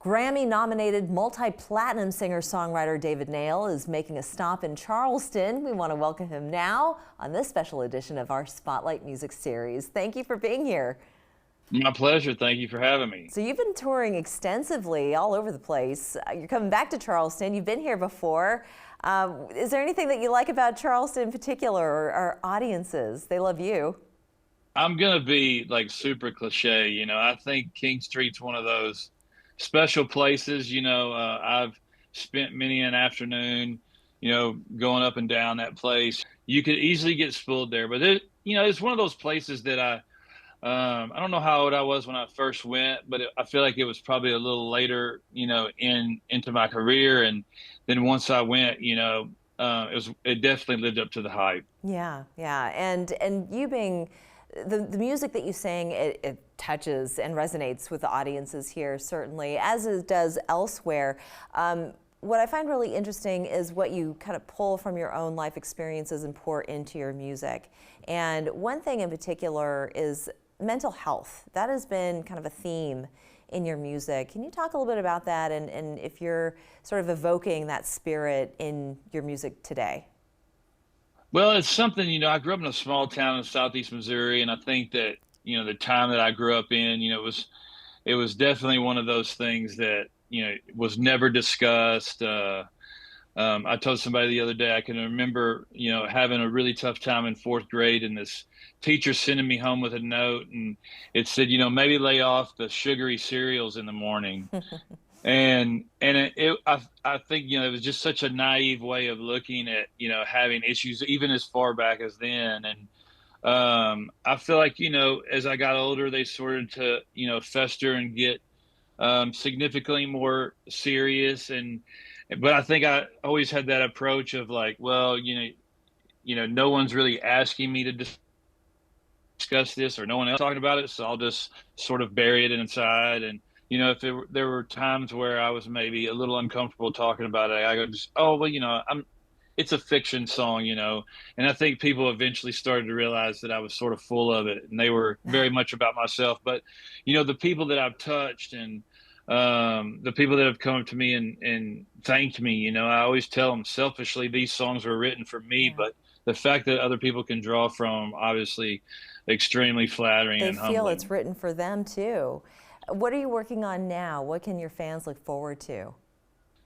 Grammy-nominated multi-platinum singer-songwriter David Nail is making a stop in Charleston. We want to welcome him now on this special edition of our Spotlight Music Series. Thank you for being here. My pleasure. Thank you for having me. So you've been touring extensively all over the place. You're coming back to Charleston. You've been here before. Is there anything that you like about Charleston in particular, or our audiences? They love you. I'm going to be like super cliche. I think King Street's one of those special places. I've spent many an afternoon, going up and down that place. You could easily get spoiled there, but it's one of those places that I don't know how old I was when I first went, but I feel like it was probably a little later, into my career. And then once I went, it definitely lived up to the hype. Yeah, yeah. And you being the music that you sing, it touches and resonates with the audiences here, certainly, as it does elsewhere. What I find really interesting is what you kind of pull from your own life experiences and pour into your music. And one thing in particular is mental health. That has been kind of a theme in your music. Can you talk a little bit about that, and if you're sort of evoking that spirit in your music today? Well, it's something, I grew up in a small town in southeast Missouri, and I think that, the time that I grew up in, it was definitely one of those things that, was never discussed. I told somebody the other day, I can remember, having a really tough time in fourth grade, and this teacher sending me home with a note, and it said, maybe lay off the sugary cereals in the morning. And I think, it was just such a naive way of looking at, having issues, even as far back as then. And I feel like, as I got older, they started to, fester and get significantly more serious. But I think I always had that approach of like, well, no one's really asking me to discuss this, or no one else talking about it, so I'll just sort of bury it inside. And if there were times where I was maybe a little uncomfortable talking about it, I go just, oh well, it's a fiction song, and I think people eventually started to realize that I was sort of full of it, and they were very much about myself. But the people that I've touched, and the people that have come to me and thanked me, I always tell them selfishly, these songs were written for me, but the fact that other people can draw from, obviously extremely flattering and humbling. They feel it's written for them too. What are you working on now? What can your fans look forward to?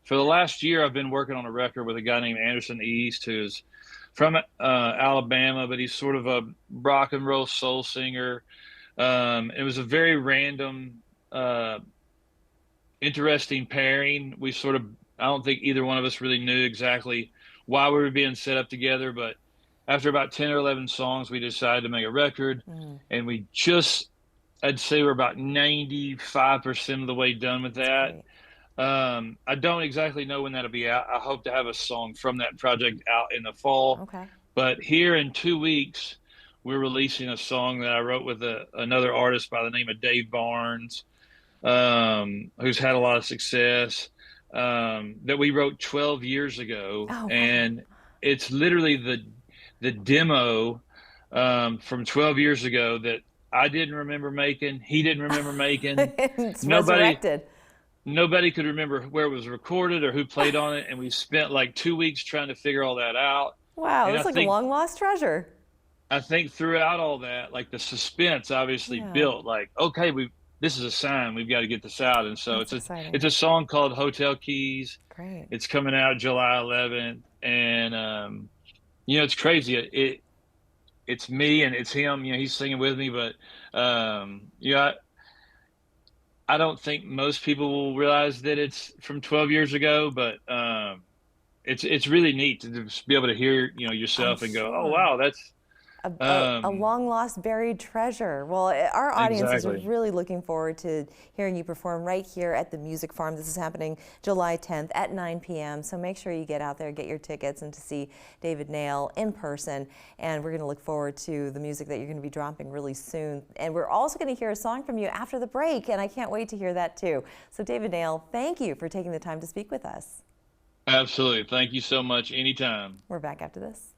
For the last year, I've been working on a record with a guy named Anderson East, who's from Alabama, but he's sort of a rock and roll soul singer. It was a very random, interesting pairing. I don't think either one of us really knew exactly why we were being set up together, but after about 10 or 11 songs, we decided to make a record, and I'd say we're about 95% of the way done with that. I don't exactly know when that'll be out. I hope to have a song from that project out in the fall. Okay. But here in 2 weeks, we're releasing a song that I wrote with another artist by the name of Dave Barnes, who's had a lot of success, that we wrote 12 years ago. Oh, wow. And it's literally the demo from 12 years ago that I didn't remember making. He didn't remember making. It's resurrected. Nobody could remember where it was recorded or who played on it, and we spent like 2 weeks trying to figure all that out. Wow, and it's like a long lost treasure. I think throughout all that, like the suspense obviously built, like, okay, this is a sign, we've got to get this out. And so it's a song called Hotel Keys. Great. It's coming out July 11th, and it's crazy. It's me and it's him. He's singing with me, but I don't think most people will realize that it's from 12 years ago. But it's really neat to just be able to hear yourself and go, oh wow, that's a long lost buried treasure. Well, our audience is really looking forward to hearing you perform right here at the Music Farm. This is happening July 10th at 9 p.m. So make sure you get out there, get your tickets, and to see David Nail in person. And we're going to look forward to the music that you're going to be dropping really soon. And we're also going to hear a song from you after the break, and I can't wait to hear that too. So David Nail, thank you for taking the time to speak with us. Absolutely. Thank you so much. Anytime. We're back after this.